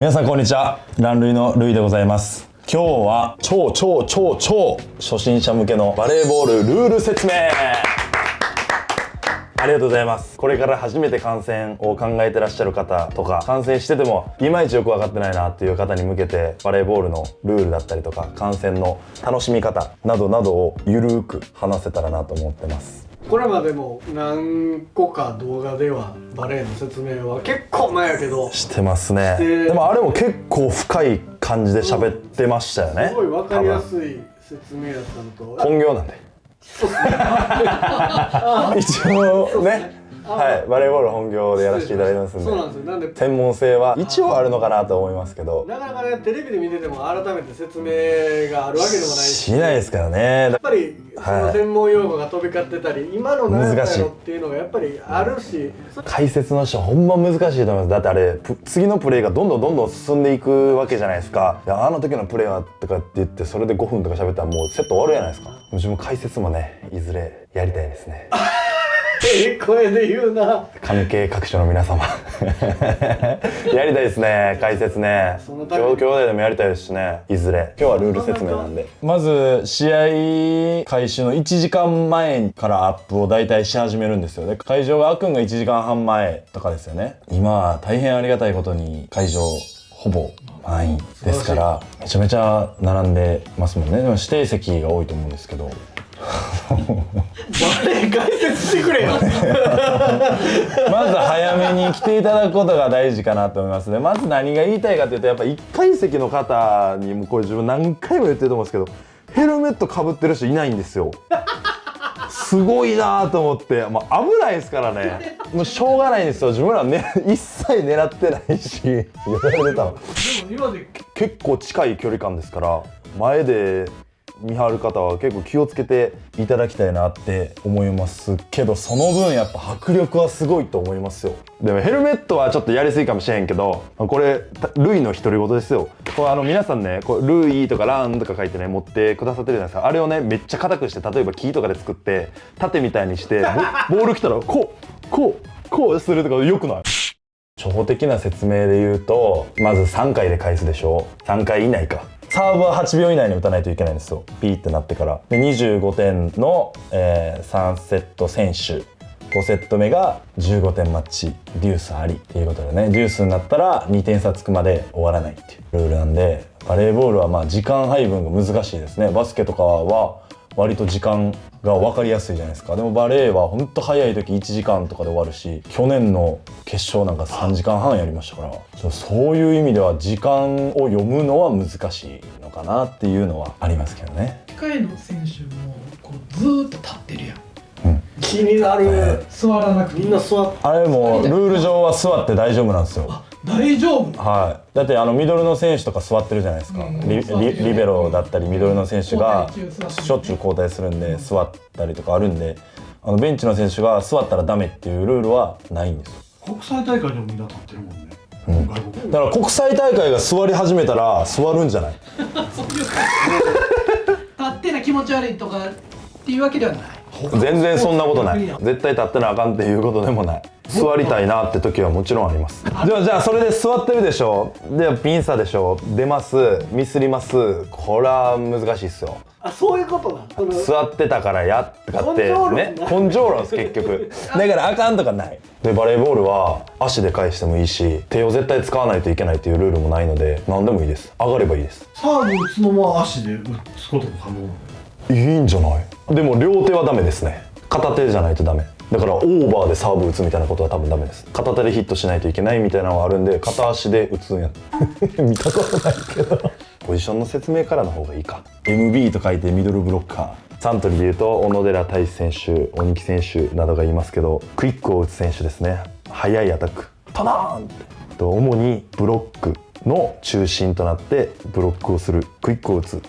皆さんこんにちは。ランルイのルイでございます。今日は超初心者向けのバレーボールルール説明。ありがとうございます。これから初めて観戦を考えてらっしゃる方とか、観戦しててもいまいちよく分かってないなっていう方に向けて、バレーボールのルールだったりとか、観戦の楽しみ方などなどをゆるーく話せたらなと思ってます。これまでも何個か動画ではバレーの説明は結構前やけどしてますね。でもあれも結構深い感じで喋ってましたよね。すごい分かりやすい説明やったのと本業なんで一応ね、はい、バレーボール本業でやらせていただいてますんで、そうなんですよ。なんで専門性は一応あるのかなと思いますけど、なかなかねテレビで見てても改めて説明があるわけでもないしないですからね。やっぱりその専門用語が飛び交ってたり、今の何だろうっていうのがやっぱりあるし、解説の人はほんま難しいと思います。だってあれ次のプレーがどんどん進んでいくわけじゃないですか。いやあの時のプレーはとかって言ってそれで5分とか喋ったらもうセット終わるじゃないですか。自分解説もねいずれやりたいですね。声で言うな。関係各所の皆様やりたいですね、解説ね。兄弟でもやりたいですしね、いずれ。今日はルール説明なんで、まず試合開始の1時間前からアップを大体し始めるんですよね。会場が開くんが1時間半前とかですよね。今は大変ありがたいことに会場ほぼ満員ですからめちゃめちゃ並んでますもんね。でも指定席が多いと思うんですけどバレー解説してくれよまず早めに来ていただくことが大事かなと思いますね。まず何が言いたいかというと、やっぱ1階席の方にもこれ自分何回も言ってると思うんですけど、ヘルメットかぶってる人いないんですよ。すごいなと思って、まあ、危ないですからね。もうしょうがないんですよ。自分らは、ね、一切狙ってないし言われてたの。でも今で結構近い距離感ですから、前で見張る方は結構気をつけていただきたいなって思いますけど、その分やっぱ迫力はすごいと思いますよ。でもヘルメットはちょっとやりすぎかもしれへんけど、これルイの独り言ですよ。これ皆さんね、これルイとかランとか書いてね持ってくださってるじゃないですか。あれをねめっちゃ硬くして、例えば木とかで作って盾みたいにしてボール来たらこうするとかよくない？初歩的な説明で言うと、まず3回で返すでしょ。3回以内か。サーブは8秒以内に打たないといけないんですよ。ピーってなってからで25点の、3セット選手、5セット目が15点マッチ、デュースありっていうことでね、デュースになったら2点差つくまで終わらないっていうルールなんで、バレーボールはまあ時間配分が難しいですね。バスケとかは割と時間が分かりやすいじゃないですか。でもバレーはほんと早い時1時間とかで終わるし、去年の決勝なんか3時間半やりましたから、そういう意味では時間を読むのは難しいのかなっていうのはありますけどね。控えの選手もこうずーっと立ってるやん。気になる、座らなくてみんな座ってあれもルール上は座って大丈夫なんですよ。大丈夫。はい、だってミドルの選手とか座ってるじゃないですか。リベロだったりミドルの選手がしょっちゅう交代するんで座ったりとかあるんで、ベンチの選手が座ったらダメっていうルールはないんですよ。国際大会でもみんな立ってるもんね、外国だから国際大会が座り始めたら座るんじゃない？立ってな気持ち悪いとかっていうわけではない。全然そんなことない。絶対立ってなあかんっていうことでもない。座りたいなって時はもちろんあります。じゃあそれで座ってるでしょ。でピン差でしょ。出ます、ミスります。これは難しいっすよ。あ、そういうことな。座ってたからやとかってね、根性論です結局。だからあかんとかない。でバレーボールは足で返してもいいし、手を絶対使わないといけないっていうルールもないので、何でもいいです。上がればいいです。サーブ打つのも足で打つことも可能。いいんじゃない？でも両手はダメですね。片手じゃないとダメ。だからオーバーでサーブ打つみたいなことは多分ダメです。片手でヒットしないといけないみたいなのがあるんで、片足で打つんや見たことないけどポジションの説明からの方がいいか。 MB と書いてミドルブロッカー。サントリーでいうと小野寺太一選手、鬼木選手などがいますけど、クイックを打つ選手ですね。速いアタックトナーンって主にブロックの中心となってブロックをする、クイックを打つ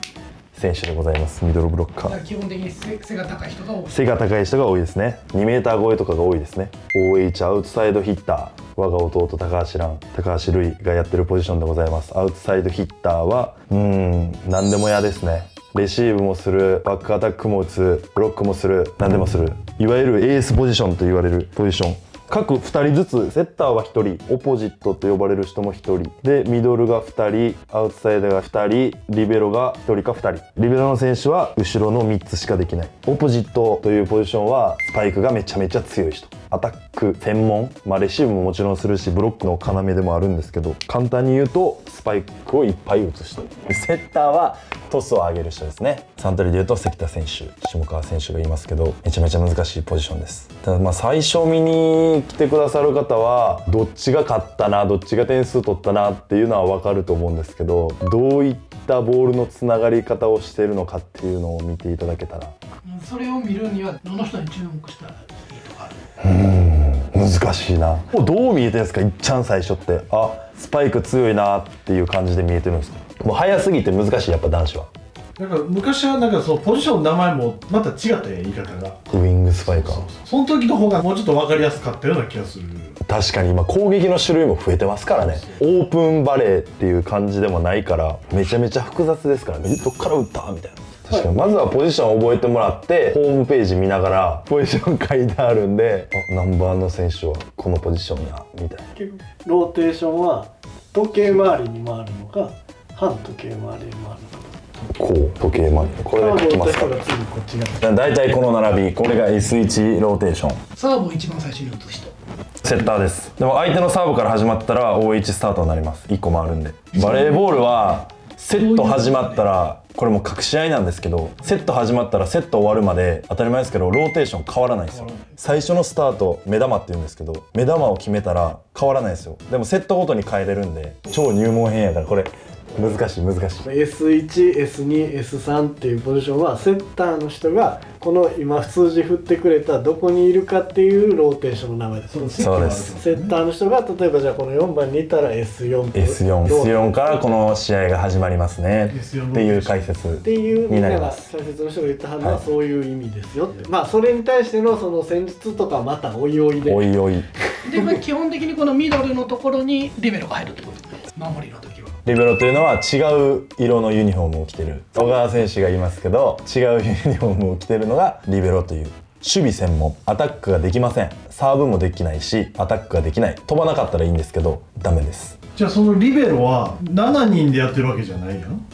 選手でございます。ミドルブロッカー。基本的に背が高い人が多い。背が高い人が多いですね。2メーター超えとかが多いですね。 OH アウトサイドヒッター、我が弟高橋塁がやってるポジションでございます。アウトサイドヒッターは何でも嫌ですね。レシーブもする、バックアタックも打つ、ブロックもする、何でもする、いわゆるエースポジションと言われるポジション各2人ずつ、セッターは1人、オポジットと呼ばれる人も1人で、ミドルが2人、アウトサイダーが2人、リベロが1人か2人。リベロの選手は後ろの3つしかできない。オポジットというポジションはスパイクがめちゃめちゃ強い人、アタック専門、レシーブももちろんするしブロックの要でもあるんですけど、簡単に言うとスパイクをいっぱい打つ人。セッターはトスを上げる人ですね。サントリーで言うと関田選手、下川選手がいますけど、めちゃめちゃ難しいポジションです。ただ最初見に来てくださる方はどっちが勝ったな、どっちが点数取ったなっていうのは分かると思うんですけど、どういったボールのつながり方をしているのかっていうのを見ていただけたら。それを見るにはどの人に注目したらいいとかある？難しいな。どう見えてるんですか、いっちゃん最初って。あ、スパイク強いなっていう感じで見えてるんですか。もう早すぎて難しい、やっぱ男子は。なんか昔はなんかそのポジションの名前もまた違った言い方が、ウイングスパイカー。その時の方がもうちょっと分かりやすかったような気がする。確かに今攻撃の種類も増えてますからね。オープンバレーっていう感じでもないからめちゃめちゃ複雑ですからね。どっから打ったみたいな。確かにまずはポジションを覚えてもらってホームページ見ながらポジション書いてあるんで、何番の選手はこのポジションやみたいな。結局ローテーションは時計回りに回るのか反時計回りに回るのか。こう時計回り、これで書きますか。大体この並び、これが S1 ローテーション。サーブを一番最初に打つ人。セッターです。でも相手のサーブから始まったら OH スタートになります。1個回るんで。バレーボールはセット始まったら、これも各試合なんですけど、セット始まったらセット終わるまで当たり前ですけどローテーション変わらないんですよ。最初のスタート目玉って言うんですけど、目玉を決めたら変わらないですよ。でもセットごとに変えれるんで超入門編やから、これ難しい。S1、S2、S3 っていうポジションはセッターの人がこの今数字振ってくれたどこにいるかっていうローテーションの名前です。そうです。セッターの人が例えばじゃあこの4番にいたら S4 からこの試合が始まりますねっていう解説っていうみにんながなります。解説の人が言ったはずはそういう意味ですよって、それに対してのその戦術とかまたおいおいでおいおい。で、基本的にこのミドルのところにリベロが入るってことです。守りの時はリベロというのは違う色のユニフォームを着てる小川選手がいますけど、違うユニフォームを着てるのがリベロという。守備専門、アタックができません。サーブもできないしアタックができない。飛ばなかったらいいんですけどダメです。じゃあそのリベロは7人でやってるわけじゃないやん。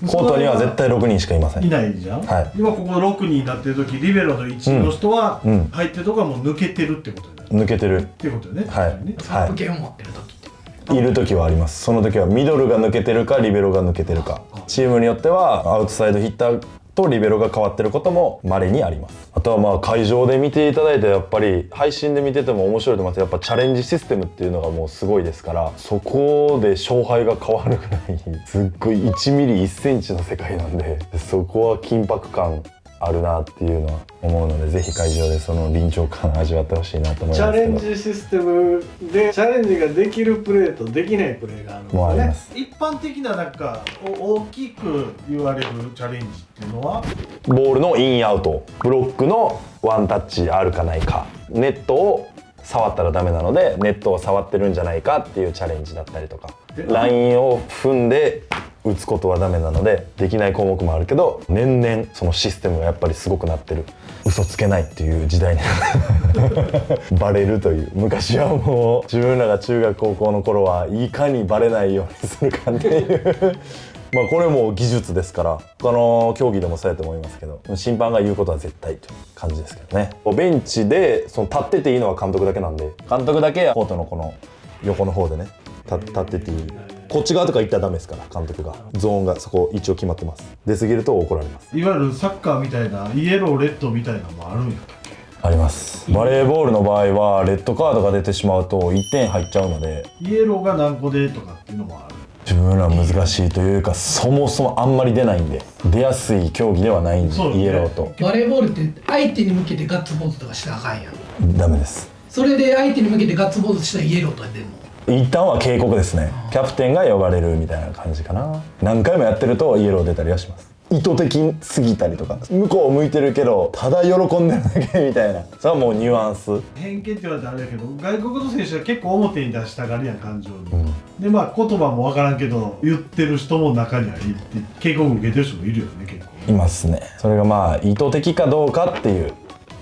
コートには絶対6人しかいません。いないじゃん、はい、今ここ6人になってる時リベロの1の人は入ってるとこはもう抜けてるってことだよね。抜けてるってことよね。はい、サーブ権を持ってる時っている時はあります。その時はミドルが抜けてるかリベロが抜けてるか、チームによってはアウトサイドヒッターとリベロが変わってることも稀にあります。あとは会場で見ていただいて、やっぱり配信で見てても面白いと思います。やっぱチャレンジシステムっていうのがもうすごいですから、そこで勝敗が変わるぐらいすっごい1ミリ1センチの世界なんで、そこは緊迫感あるなっていうのは思うので、ぜひ会場でその臨場感を味わってほしいなと思いますけど。チャレンジシステムでチャレンジができるプレーとできないプレーがあるんですよね。もうあります。一般的ななんか大きく言われるチャレンジっていうのは、ボールのインアウト、ブロックのワンタッチあるかないか、ネットを触ったらダメなのでネットを触ってるんじゃないかっていうチャレンジだったりとか、ラインを踏んで打つことはダメなのでできない項目もあるけど、年々そのシステムがやっぱりすごくなってる。嘘つけないっていう時代にバレるという。昔はもう自分らが中学高校の頃はいかにバレないようにするかっていうこれも技術ですから、他の競技でもそうやと思いますけど、審判が言うことは絶対という感じですけどね。ベンチでその立ってていいのは監督だけなんで、監督だけコートのこの横の方でね立ってていい。こっち側とか行ったらダメですから、監督がゾーンがそこ一応決まってます。出過ぎると怒られます。いわゆるサッカーみたいなイエローレッドみたいなのもあるんやったっけ。あります。バレーボールの場合はレッドカードが出てしまうと1点入っちゃうので、イエローが何個でとかっていうのもある。自分ら難しいというか、そもそもあんまり出ないんで、出やすい競技ではないんで、そうね、イエローとバレーボールって相手に向けてガッツポーズとかしたらあかんやん。ダメです。それで相手に向けてガッツポーズしたらイエローとか出るの。一旦は警告ですね。キャプテンが呼ばれるみたいな感じかな。何回もやってるとイエロー出たりはします。意図的すぎたりとか、向こう向いてるけどただ喜んでるだけみたいな、それはもうニュアンス。偏見って言われたらあれだけど、外国の選手は結構表に出したがりやん、感情に、で言葉も分からんけど言ってる人も中にはいて、警告受けてる人もいるよね、結構いますね。それが意図的かどうかっていう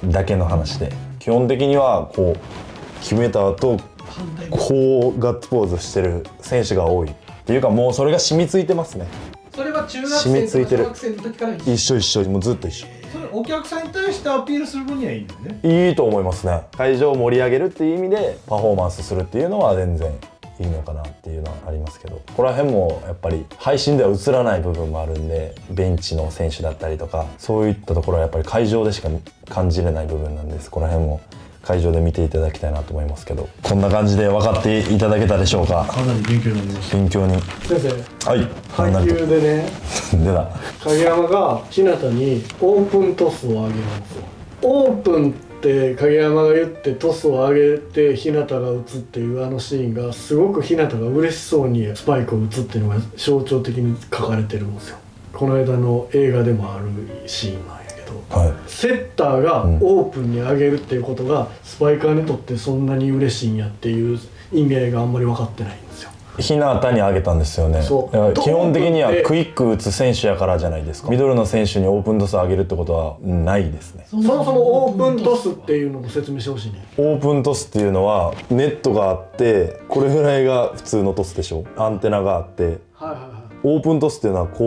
だけの話で、基本的にはこう決めた後反対こうガッツポーズしてる選手が多いっていうか、もうそれが染みついてますね。それは中学染みついてる生とか小学生の時から一緒。一緒もうずっと一緒。それお客さんに対してアピールする分にはいいんだよね。いいと思いますね。会場を盛り上げるっていう意味でパフォーマンスするっていうのは全然いいのかなっていうのはありますけど、ここら辺もやっぱり配信では映らない部分もあるんで、ベンチの選手だったりとかそういったところはやっぱり会場でしか感じれない部分なんで、そこら辺も会場で見ていただきたいなと思いますけど、こんな感じで分かっていただけたでしょうか。かなり勉強になりました。勉強に。先生、はい。配球でね、出た。影山が日向にオープントスを上げるんですよ。オープンって影山が言ってトスを上げて日向が打つっていうあのシーンがすごく日向が嬉しそうにスパイクを打つっていうのが象徴的に書かれてるんですよ。この間の映画でもあるシーンなんやけど、はい。セッターがオープンに上げるっていうことがスパイカーにとってそんなに嬉しいんやっていう意味合いがあんまり分かってないんですよ。日向に上げたんですよね。そうだから基本的にはクイック打つ選手やからじゃないですか。ミドルの選手にオープントス上げるってことはないですね。そもそもオープントスっていうのも説明してほしいね。オープントスっていうのはネットがあってこれぐらいが普通のトスでしょ。アンテナがあって、はいはいはい。オープントスっていうのはこうオ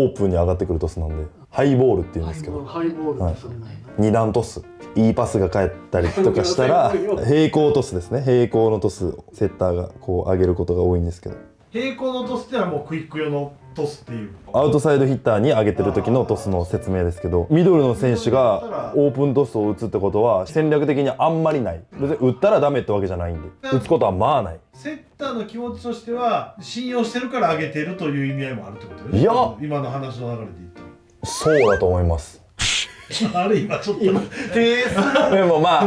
ープンに上がってくるトスなんで、ハイボールっていうんですけど、ハイボールってそれなんや。二段トス、いいパスが返ったりとかしたら平行トスですね。平行のトスをセッターがこう上げることが多いんですけど、平行のトスってのはもうクイック用のトスっていう。アウトサイドヒッターに上げてる時のトスの説明ですけど、ミドルの選手がオープントスを打つってことは戦略的にあんまりない。別に打ったらダメってわけじゃないんで、打つことはまあない。セッターの気持ちとしては信用してるから上げてるという意味合いもあるってことよね。いや今の話の流れで言ったそうだと思いますらあれ今ちょっと今でもまあ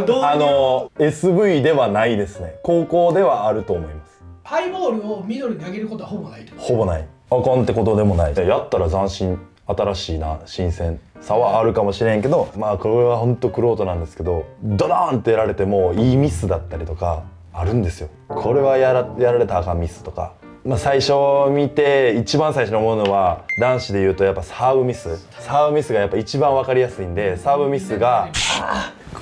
SV ではないですね。高校ではあると思います。ハイボールをミドルに上げることはほぼないと。ほぼない。あかんってことでもない。やったら斬新、新しいな、新鮮さはあるかもしれんけど、まあこれは本当玄人なんですけど、ドダーンってやられてもいいミスだったりとかあるんですよ。これはやられたらあかんミスとか。まあ最初見て一番最初に思うのは、男子で言うとやっぱサーブミスがやっぱ一番分かりやすいんで、サーブミスが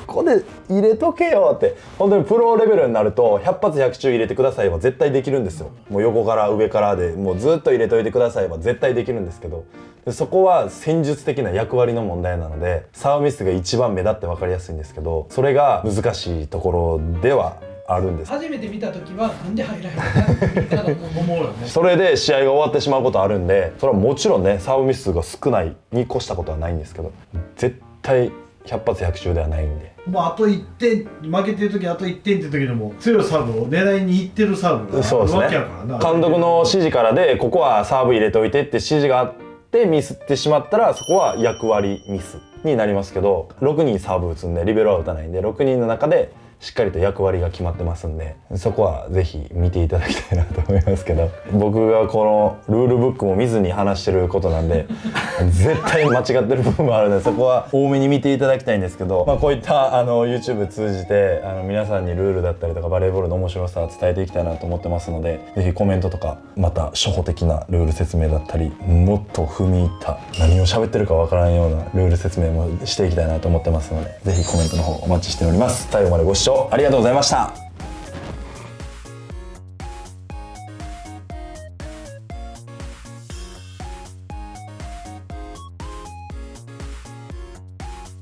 ここで入れとけよって、本当にプロレベルになると100発100中入れてくださいは絶対できるんですよ。もう横から上からでもうずっと入れといてくださいは絶対できるんですけど、そこは戦術的な役割の問題なので、サーブミスが一番目立って分かりやすいんですけど、それが難しいところではあるんです。初めて見た時はなんで入らへんのかなって思うよね。それで試合が終わってしまうことあるんで、それはもちろんね、サーブミスが少ないに越したことはないんですけど、絶対100発100中ではないんで。もうあと1点負けてる時あと1点って時でも強いサーブを狙いにいってるサーブがあるわけやからな。監督の指示からでここはサーブ入れておいてって指示があってミスってしまったら、そこは役割ミスになりますけど、6人サーブ打つんでリベロは打たないんで、6人の中でしっかりと役割が決まってますんで、そこはぜひ見ていただきたいなと思いますけど、僕がこのルールブックも見ずに話してることなんで絶対間違ってる部分もあるので、そこは多めに見ていただきたいんですけど、まあ、こういったYouTube 通じて皆さんにルールだったりとかバレーボールの面白さを伝えていきたいなと思ってますので、ぜひコメントとかまた初歩的なルール説明だったり、もっと踏み入った何を喋ってるかわからんようなルール説明もしていきたいなと思ってますので、ぜひコメントの方お待ちしております。最後までご視聴ありがとうございました。